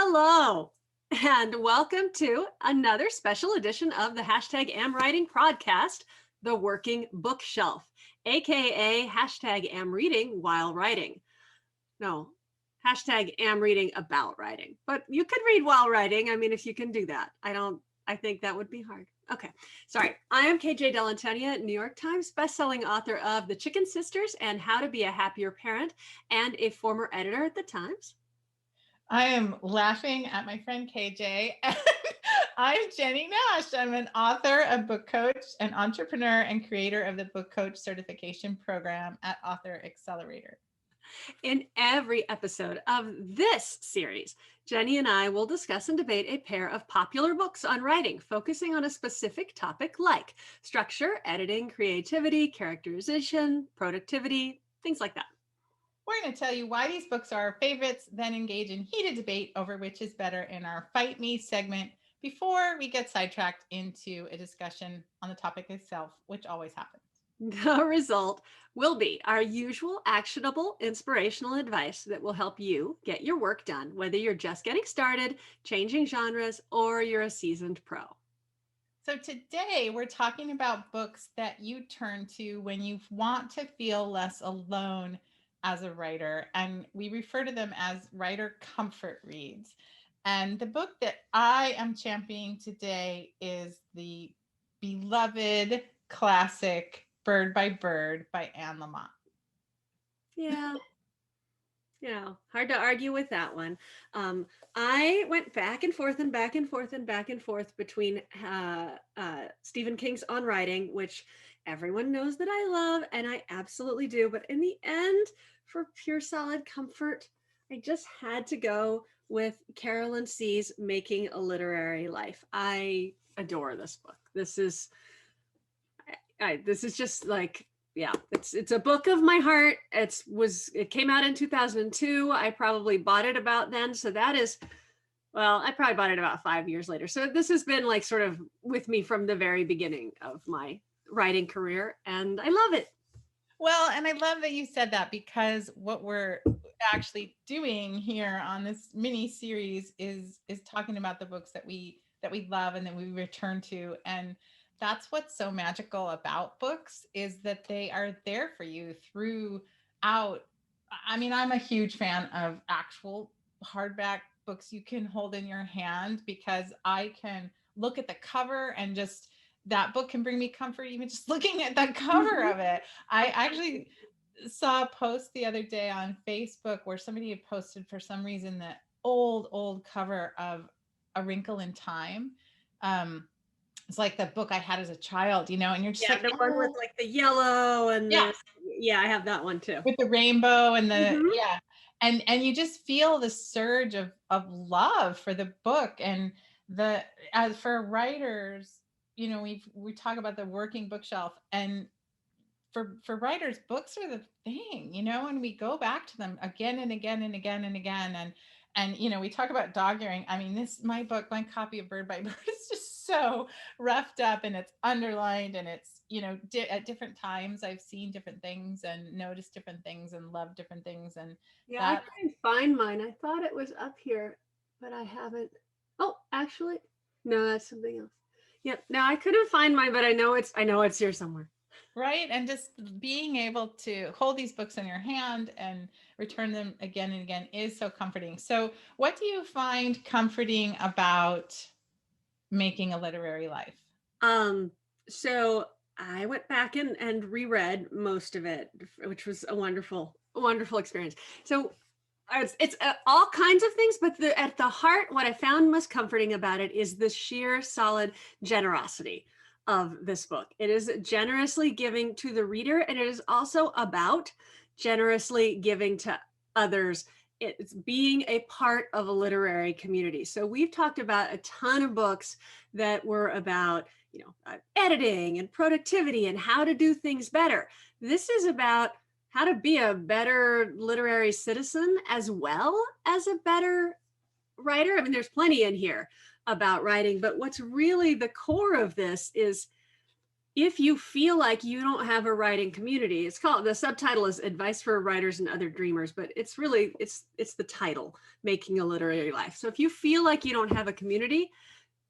Hello, and welcome to another special edition of the hashtag Am Writing podcast, The Working Bookshelf, aka hashtag Am Reading While Writing. No, hashtag Am Reading About Writing, but you could read while writing. I mean, if you can do that, I think that would be hard. Okay, sorry. I am KJ Dell'Antonia, New York Times bestselling author of The Chicken Sisters and How to Be a Happier Parent, and a former editor at the Times. I am laughing at my friend KJ. I'm Jennie Nash. I'm an author, a book coach, an entrepreneur, and creator of the Book Coach Certification Program at Author Accelerator. In every episode of this series, Jennie and I will discuss and debate a pair of popular books on writing, focusing on a specific topic like structure, editing, creativity, characterization, productivity, things like that. We're going to tell you why these books are our favorites, then engage in heated debate over which is better in our Fight Me segment before we get sidetracked into a discussion on the topic itself, which always happens. The result will be our usual actionable, inspirational advice that will help you get your work done, whether you're just getting started, changing genres, or you're a seasoned pro. So today we're talking about books that you turn to when you want to feel less alone as a writer, and we refer to them as writer comfort reads. And the book that I am championing today is the beloved classic Bird by Bird by Anne Lamott. Yeah. Hard to argue with that one. I went back and forth and back and forth and back and forth between Stephen King's On Writing, which everyone knows that I love, and I absolutely do. But in the end, for pure solid comfort, I just had to go with Carolyn See's Making a Literary Life. I adore this book. This is just like, yeah, it's a book of my heart. It came out in 2002. I probably bought it about then. So I probably bought it about 5 years later. So this has been like sort of with me from the very beginning of my writing career, and I love it. Well, and I love that you said that, because what we're actually doing here on this mini series is talking about the books that we love and that we return to. And that's what's so magical about books, is that they are there for you throughout. I mean, I'm a huge fan of actual hardback books you can hold in your hand, because I can look at the cover and just that book can bring me comfort even just looking at the cover of it. I actually saw a post the other day on Facebook where somebody had posted, for some reason, the old cover of A Wrinkle in Time. It's like the book I had as a child, and you're just like, the one with like the yellow and yeah, I have that one too, with the rainbow and yeah. And you just feel the surge of love for the book. And as for writers, we talk about the working bookshelf, and for writers, books are the thing, and we go back to them again and again and again and again. And we talk about dog earing. I mean, my copy of Bird by Bird is just so roughed up, and it's underlined, and it's, at different times I've seen different things and noticed different things and loved different things. And I couldn't find mine. I thought it was up here, but I haven't. Oh, actually, no, that's something else. Yep. No, I couldn't find mine, but I know it's here somewhere. Right. And just being able to hold these books in your hand and return them again and again is so comforting. So what do you find comforting about Making a Literary Life? So I went back and reread most of it, which was a wonderful experience. So it's all kinds of things, but at the heart, what I found most comforting about it is the sheer solid generosity of this book. It is generously giving to the reader, and it is also about generously giving to others. It's being a part of a literary community. So we've talked about a ton of books that were about, editing and productivity and how to do things better. This is about how to be a better literary citizen as well as a better writer. I mean, there's plenty in here about writing, but what's really the core of this is, if you feel like you don't have a writing community, the subtitle is Advice for Writers and Other Dreamers, but it's really, it's the title, Making a Literary Life. So if you feel like you don't have a community,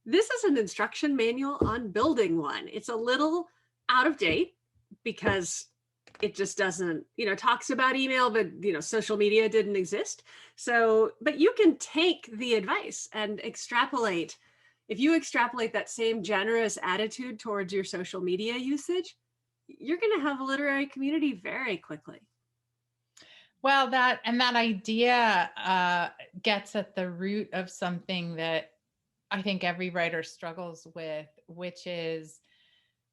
this is an instruction manual on building one. It's a little out of date because it just doesn't, talks about email, but, social media didn't exist. So, but you can take the advice and extrapolate. If you extrapolate that same generous attitude towards your social media usage, you're going to have a literary community very quickly. Well, that idea gets at the root of something that I think every writer struggles with, which is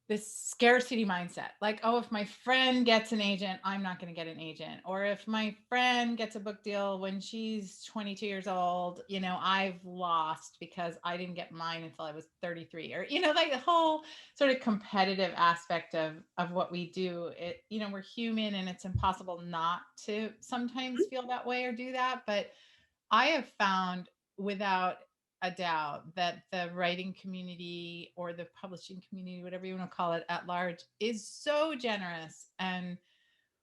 this scarcity mindset. Like, oh, if my friend gets an agent, I'm not going to get an agent. Or if my friend gets a book deal when she's 22 years old, I've lost because I didn't get mine until I was 33. Or, like the whole sort of competitive aspect of what we do. We're human, and it's impossible not to sometimes feel that way or do that. But I have found, without a doubt, that the writing community or the publishing community, whatever you want to call it at large, is so generous and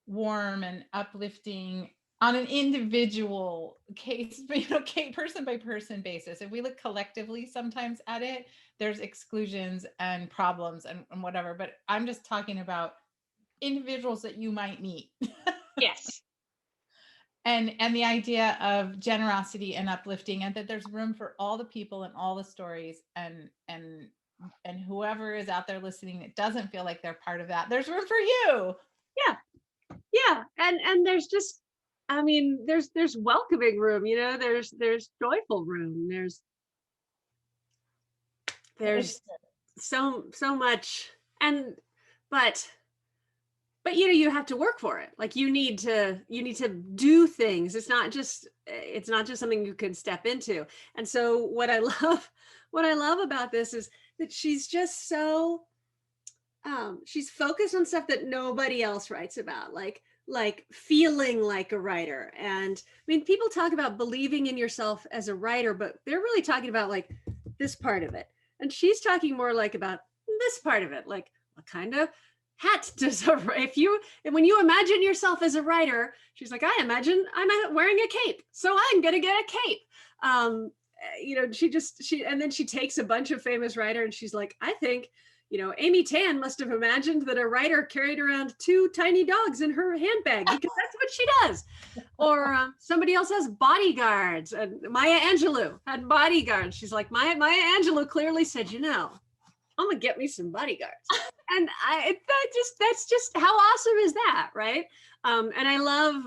warm and uplifting on an individual case, person by person basis. If we look collectively sometimes at it, there's exclusions and problems and whatever, but I'm just talking about individuals that you might meet. Yes. And the idea of generosity and uplifting, and that there's room for all the people and all the stories, and whoever is out there listening that doesn't feel like they're part of that, there's room for you. Yeah. And there's just, there's welcoming room, there's joyful room. There's so much. But you have to work for it. Like you need to do things. It's not just something you can step into. And so what I love about this is that she's just so she's focused on stuff that nobody else writes about, like feeling like a writer. And people talk about believing in yourself as a writer, but they're really talking about like this part of it. And she's talking more like about this part of it, like what kind of hat does when you imagine yourself as a writer, she's like, I imagine I'm wearing a cape, so I'm gonna get a cape. And then she takes a bunch of famous writer and she's like, I think Amy Tan must have imagined that a writer carried around 2 tiny dogs in her handbag because that's what she does. Or somebody else has bodyguards, and Maya Angelou had bodyguards. She's like, Maya Angelou clearly said, I'm gonna get me some bodyguards. And that's just how awesome is that, right? And I love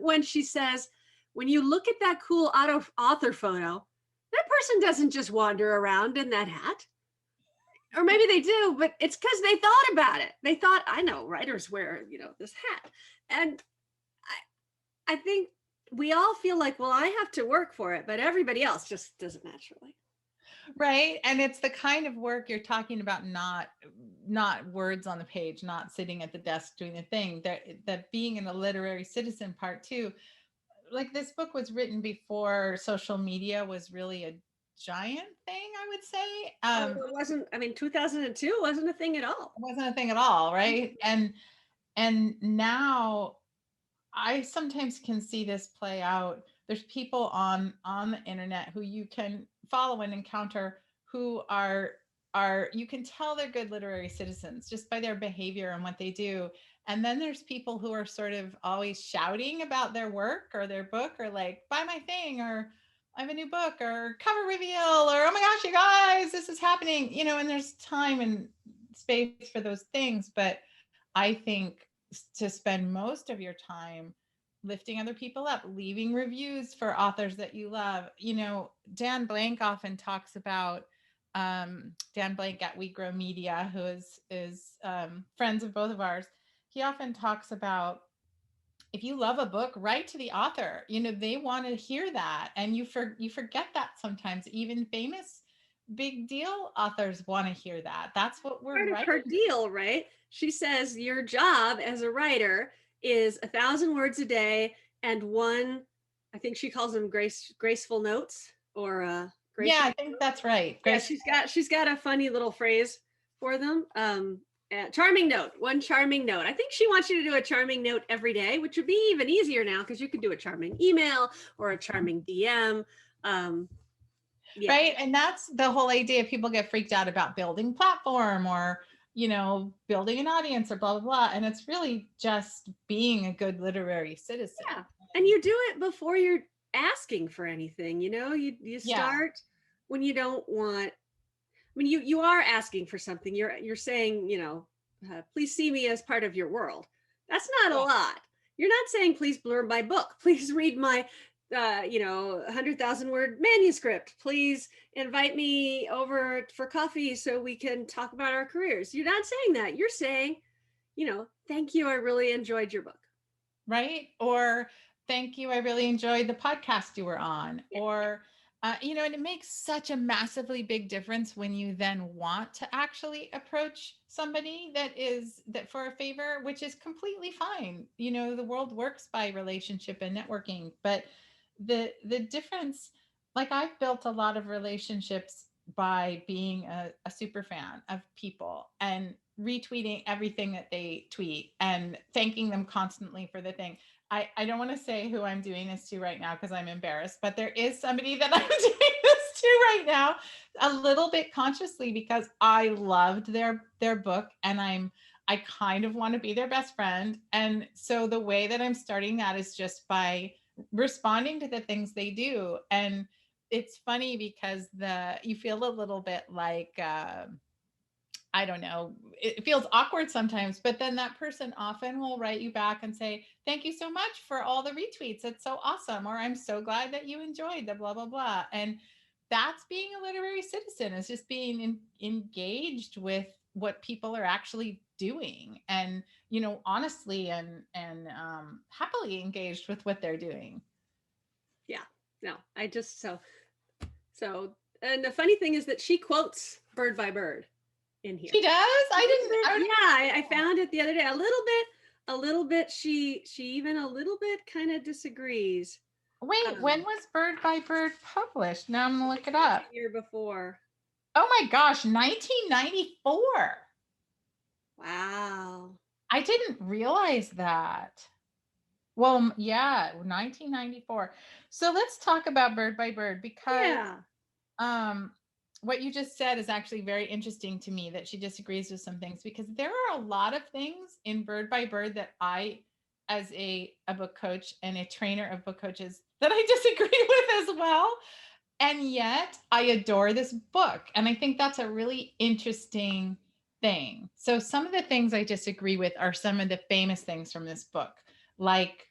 when she says, when you look at that cool author photo, that person doesn't just wander around in that hat. Or maybe they do, but it's because they thought about it. They thought, I know writers wear, this hat. And I think we all feel like, well, I have to work for it, but everybody else just does it naturally. Right. And it's the kind of work you're talking about, not words on the page, not sitting at the desk doing the thing, that being in a literary citizen part too. Like, this book was written before social media was really a giant thing, I would say. It wasn't, 2002 wasn't a thing at all. It wasn't a thing at all, right? And now I sometimes can see this play out. There's people on the internet who you can follow and encounter who are you can tell they're good literary citizens just by their behavior and what they do. And then there's people who are sort of always shouting about their work or their book, or like, buy my thing, or I have a new book, or cover reveal, or oh my gosh, you guys, this is happening, and there's time and space for those things. But I think to spend most of your time lifting other people up, leaving reviews for authors that you love. Dan Blank often talks about, Dan Blank at We Grow Media, who is friends of both of ours. He often talks about, if you love a book, write to the author. They want to hear that. And you forget that sometimes. Even famous big deal authors want to hear that. That's what we're part of her deal, right? She says your job as a writer is 1,000 words a day and one, I think she calls them graceful notes, or yeah, I think that's right. Yeah, she's got a funny little phrase for them. Charming note, one charming note. I think she wants you to do a charming note every day, which would be even easier now because you could do a charming email or a charming DM. Yeah. Right. And that's the whole idea. People get freaked out about building platform or, building an audience or blah, blah, blah. And it's really just being a good literary citizen. Yeah. And you do it before you're asking for anything, you start when you don't want, you are asking for something. You're saying, please see me as part of your world. That's not a lot. You're not saying, please blurb my book. Please read my, 100,000 word manuscript. Please invite me over for coffee so we can talk about our careers. You're not saying that. You're saying, thank you. I really enjoyed your book. Right. Or thank you. I really enjoyed the podcast you were on. Yeah. Or, and it makes such a massively big difference when you then want to actually approach somebody that for a favor, which is completely fine. The world works by relationship and networking, but the difference, like I've built a lot of relationships by being a super fan of people and retweeting everything that they tweet and thanking them constantly for the thing. I don't want to say who I'm doing this to right now because I'm embarrassed, but there is somebody that I'm doing this to right now a little bit consciously because I loved their book and I kind of want to be their best friend. And so the way that I'm starting that is just by responding to the things they do. And it's funny because you feel a little bit like, I don't know, it feels awkward sometimes, but then that person often will write you back and say, thank you so much for all the retweets. It's so awesome. Or I'm so glad that you enjoyed the blah, blah, blah. And that's being a literary citizen, is just being engaged with what people are actually doing and, honestly and happily engaged with what they're doing. Yeah, no, I just, so, and the funny thing is that she quotes Bird by Bird in here. She does? I found it the other day. A little bit. She even a little bit kind of disagrees. Wait, when was Bird by Bird published? Now I'm gonna look it up. The year before. Oh my gosh, 1994. Wow. I didn't realize that. Well, yeah, 1994. So let's talk about Bird by Bird because what you just said is actually very interesting to me, that she disagrees with some things, because there are a lot of things in Bird by Bird that I, as a book coach and a trainer of book coaches, that I disagree with as well. And yet I adore this book. And I think that's a really interesting thing. So some of the things I disagree with are some of the famous things from this book, like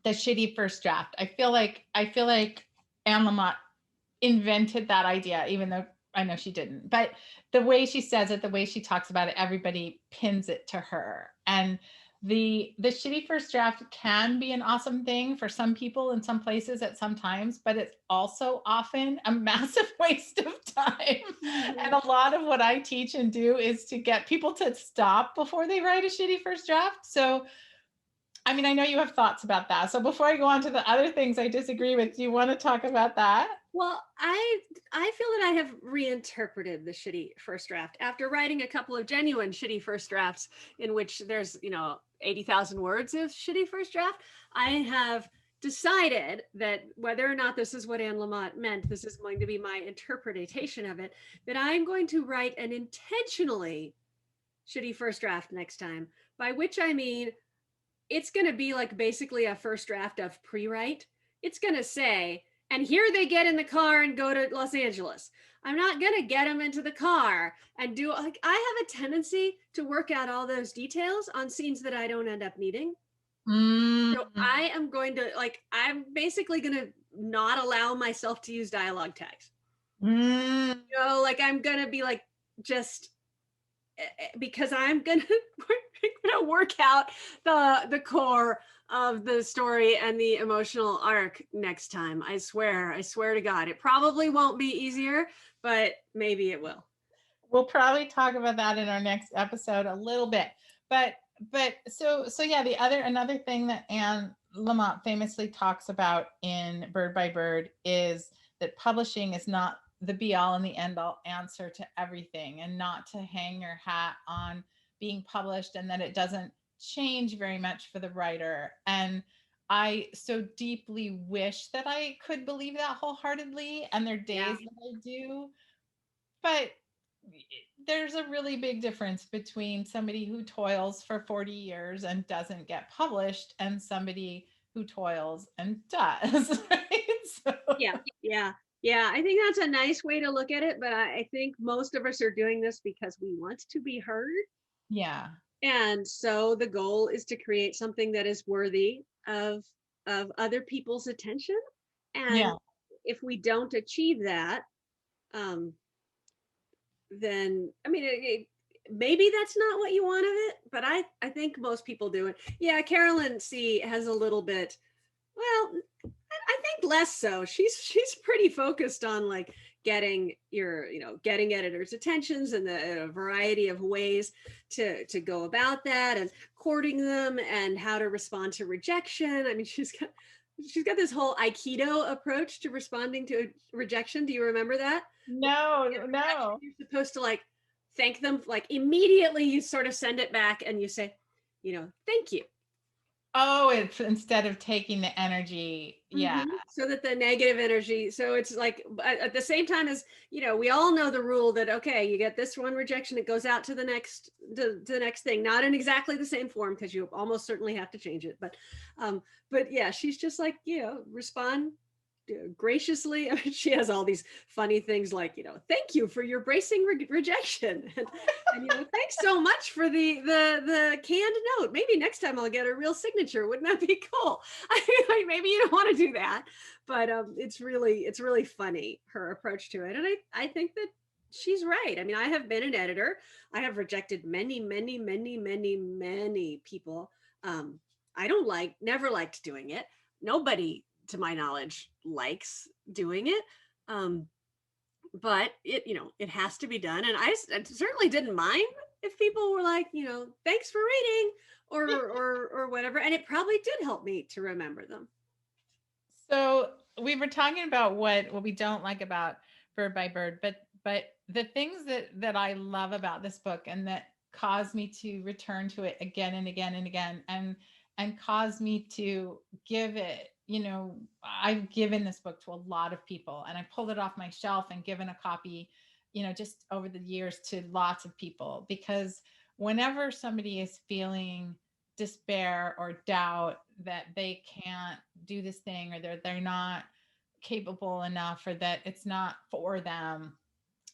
the shitty first draft. I feel like Anne Lamott invented that idea, even though I know she didn't. But the way she says it, the way she talks about it, everybody pins it to her. And the shitty first draft can be an awesome thing for some people in some places at some times, but it's also often a massive waste of time. Mm-hmm. And a lot of what I teach and do is to get people to stop before they write a shitty first draft. So I mean, I know you have thoughts about that. So before I go on to the other things I disagree with, do you want to talk about that? Well, I feel that I have reinterpreted the shitty first draft after writing a couple of genuine shitty first drafts in which there's, 80,000 words of shitty first draft. I have decided that whether or not this is what Anne Lamott meant, this is going to be my interpretation of it, that I'm going to write an intentionally shitty first draft next time, by which I mean, it's going to be like basically a first draft of pre-write. It's going to say, and here they get in the car and go to Los Angeles. I'm not going to get them into the car and do, like, I have a tendency to work out all those details on scenes that I don't end up needing. So I am going to, I'm basically going to not allow myself to use dialogue tags. I'm going to be just because I'm going to work out the core of the story and the emotional arc next time. I swear to God, it probably won't be easier, but maybe it will. We'll probably talk about that in our next episode a little bit, but so yeah, another thing that Anne Lamott famously talks about in Bird by Bird is that publishing is not the be all and the end all answer to everything, and not to hang your hat on being published and that it doesn't change very much for the writer. And I so deeply wish that I could believe that wholeheartedly. And there are Yeah. days that I do, but there's a really big difference between somebody who toils for 40 years and doesn't get published and somebody who toils and does. Right? So, Yeah. Yeah. Yeah. I think that's a nice way to look at it. But I think most of us are doing this because we want to be heard. yeah. And so the goal is to create something that is worthy of other people's attention. And Yeah. if we don't achieve that, um, then I mean, maybe that's not what you want of it, but I think most people do it. Yeah, Carolyn See has a little bit. Well, I think less so. She's pretty focused on like getting getting editors' attentions and the a variety of ways to go about that, and courting them and how to respond to rejection. I mean, she's got this whole Aikido approach to responding to rejection. Do you remember that? No, In rejection, no. you're supposed to like thank them, like immediately you sort of send it back and you say, thank you. Oh, it's instead of taking the energy. Yeah. So that the negative energy, so it's like at the same time as, we all know the rule that, okay, you get this one rejection, it goes out to the next thing, not in exactly the same form, because you almost certainly have to change it. But yeah, she's just like, respond graciously. I mean, she has all these funny things like, thank you for your bracing rejection, and thanks so much for the canned note. Maybe next time I'll get a real signature. Wouldn't that be cool? I mean, maybe you don't want to do that, but it's really funny, her approach to it, and I think that she's right. I mean, I have been an editor. I have rejected many, many, many, many, many people. I never liked doing it. Nobody, to my knowledge, likes doing it. But it has to be done. And I certainly didn't mind if people were like, thanks for reading or whatever. And it probably did help me to remember them. So we were talking about what we don't like about Bird by Bird, but the things that I love about this book and that cause me to return to it again and again and again, and cause me to give it, I've given this book to a lot of people, and I pulled it off my shelf and given a copy, just over the years to lots of people, because whenever somebody is feeling despair or doubt that they can't do this thing, or they're not capable enough, or that it's not for them,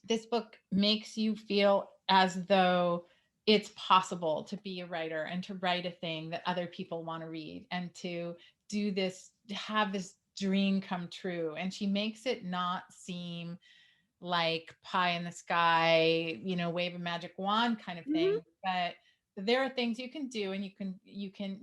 this book makes you feel as though it's possible to be a writer and to write a thing that other people want to read, and to do this, to have this dream come true. And she makes it not seem like pie in the sky, wave a magic wand kind of Mm-hmm. thing. But there are things you can do, and you can,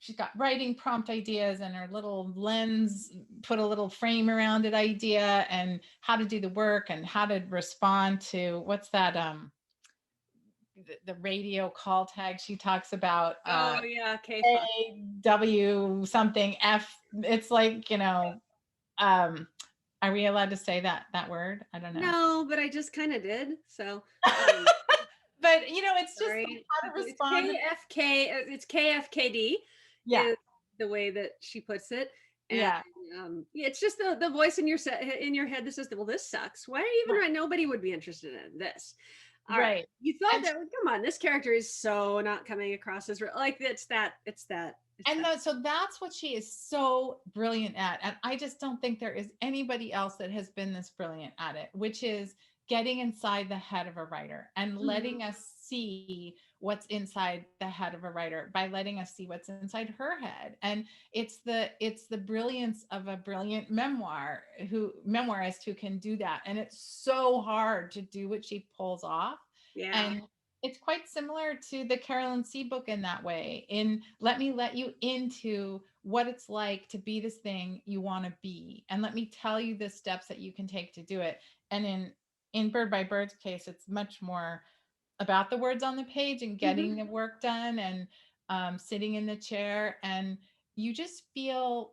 she's got writing prompt ideas, and her little lens, put a little frame around it idea, and how to do the work, and how to respond to what's that, the radio call tag she talks about, Oh yeah, okay, fine. AW something F. It's like, um, are we allowed to say that word? I don't know. No, but I just kind of did. So But it's just like sorry. how to It's respond. KFK. It's KFKD Yeah, is the way that she puts it. And yeah, it's just the voice in your head that says, well, this sucks. Why are you even right, write? Nobody would be interested in this. All right. right. You thought And that, come on, this character is so not coming across as real. Like so that's what she is so brilliant at. And I just don't think there is anybody else that has been this brilliant at it, which is getting inside the head of a writer and Mhm. letting us see what's inside the head of a writer by letting us see what's inside her head. And it's the brilliance of a brilliant memoirist who can do that. And it's so hard to do what she pulls off. Yeah. And it's quite similar to the Carolyn See book in that way. In let me let you into what it's like to be this thing you want to be, and let me tell you the steps that you can take to do it. And in Bird by Bird's case, it's much more about the words on the page and getting Mhm. the work done, and sitting in the chair, and you just feel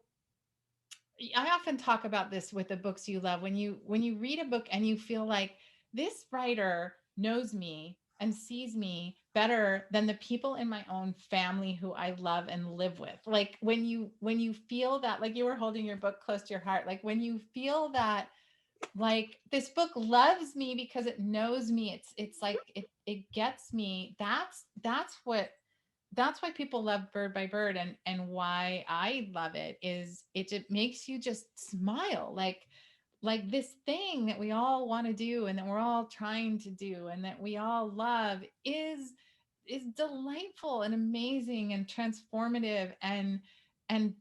I often talk about this with the books you love. When you read a book and you feel like this writer knows me and sees me better than the people in my own family who I love and live with. Like when you feel that, like you were holding your book close to your heart, like when you feel that, like this book loves me because it knows me, it's like it gets me. That's why people love Bird by Bird, and why I love it is it makes you just smile, like this thing that we all want to do and that we're all trying to do and that we all love is delightful and amazing and transformative and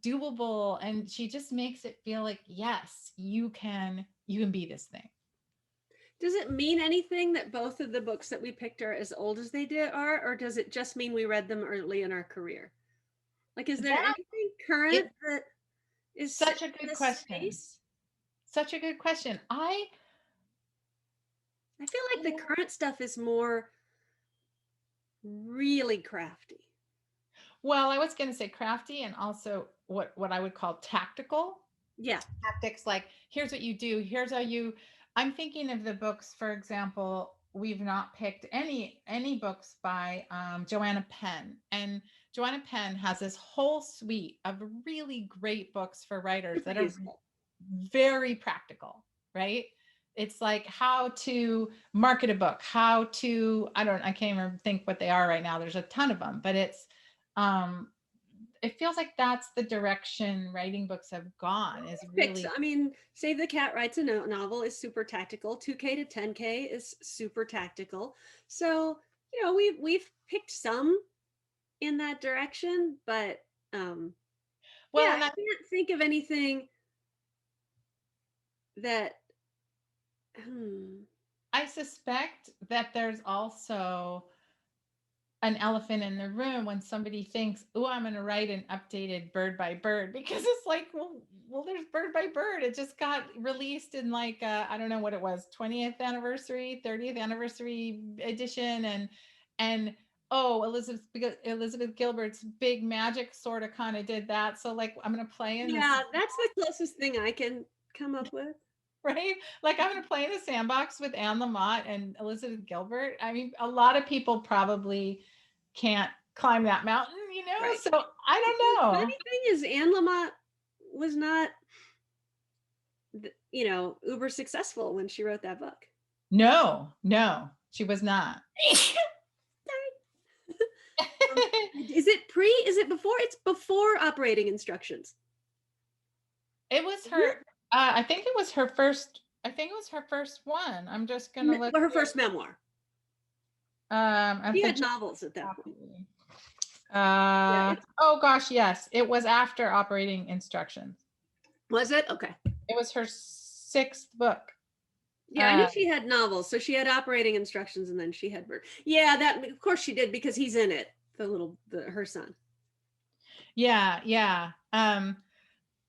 doable, and she just makes it feel like, yes, you can be this thing. Does it mean anything that both of the books that we picked are as old as they are, or does it just mean we read them early in our career? Like, is there That anything is current that is such a in good this question. space? Such a good question. I feel like the current stuff is more really crafty. Well, I was going to say crafty and also what I would call tactical Yeah. tactics. Like, here's what you do. Here's how you. I'm thinking of the books, for example. We've not picked any books by Joanna Penn, and Joanna Penn has this whole suite of really great books for writers Super that are useful. very practical, right? It's like how to market a book, how to, I can't even think what they are right now. There's a ton of them, but um, it feels like that's the direction writing books have gone, is really. I mean, Save the Cat Writes a Novel is super tactical. 2K to 10K is super tactical. So, we've picked some in that direction, but Well, yeah, and I can't think of anything that I suspect that there's also an elephant in the room when somebody thinks, "Oh, I'm going to write an updated Bird by Bird," because it's like, there's Bird by Bird. It just got released in like I don't know what it was, 20th anniversary, 30th anniversary edition, and oh, Elizabeth Gilbert's Big Magic sort of kind of did that. So like, I'm going to play in this, yeah, that's the closest thing I can come up with. right? Like, I'm going to play in the sandbox with Anne Lamott and Elizabeth Gilbert. I mean, a lot of people probably can't climb that mountain, Right. So I The don't know. funny thing is Anne Lamott was not uber successful when she wrote that book. No, she was not. Is it before? It's before Operating Instructions. It was her. I think it was her first. I think it was her first one. I'm just gonna look. Her first memoir. At She the had novels at that point. Yeah, oh gosh, yes, it was after Operating Instructions. was it? Okay. It was her sixth book. Yeah, I knew she had novels. So she had Operating Instructions and then she had Bird. Yeah, that of course she did because he's in it. Her son. Yeah.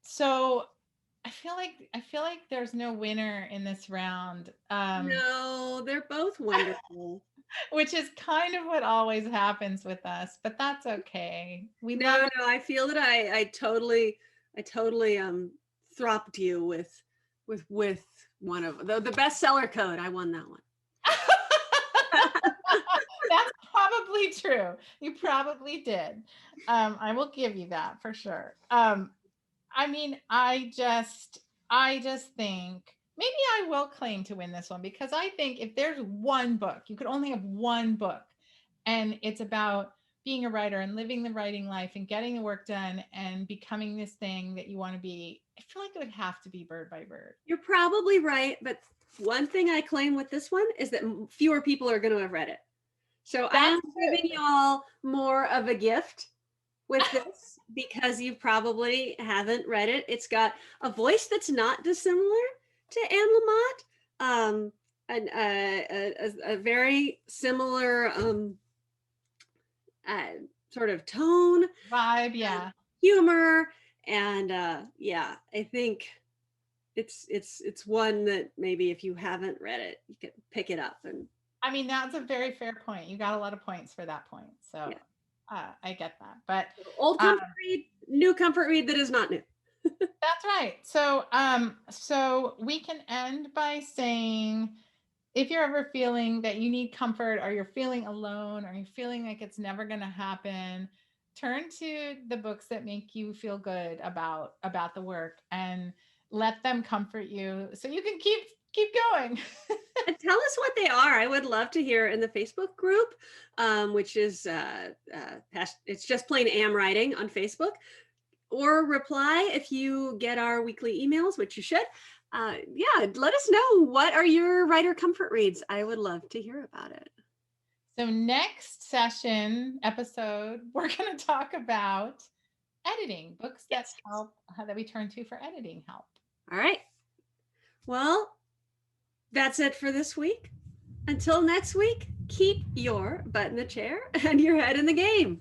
So I feel like there's no winner in this round. No, they're both wonderful. Which is kind of what always happens with us, but that's okay. We love No, I feel that I totally thropped you with one of the bestseller code. I won that one. That's probably true. You probably did. I will give you that for sure. I mean, I just think maybe I will claim to win this one, because I think if there's one book, you could only have one book, and it's about being a writer and living the writing life and getting the work done and becoming this thing that you want to be. I feel like it would have to be Bird by Bird. You're probably right, but one thing I claim with this one is that fewer people are going to have read it. So I am giving y'all more of a gift with this because you probably haven't read it. It's got a voice that's not dissimilar to Anne Lamott, and a very similar sort of tone, Vibe, yeah. humor, and yeah, I think it's one that maybe if you haven't read it, you can pick it up. And I mean, that's a very fair point. You got a lot of points for that point. So yeah. I get that. But Old comfort read, new comfort read that is not new. That's right. So we can end by saying, if you're ever feeling that you need comfort, or you're feeling alone, or you're feeling like it's never going to happen, turn to the books that make you feel good about the work, and let them comfort you so you can keep going. And tell us what they are. I would love to hear in the Facebook group, which is it's just plain Am Writing on Facebook, or reply if you get our weekly emails, which you should. Yeah, let us know, what are your writer comfort reads. I would love to hear about it. So next episode, we're going to talk about editing, books that Yes. help, that we turn to for editing help. All right. Well, that's it for this week. Until next week, keep your butt in the chair and your head in the game.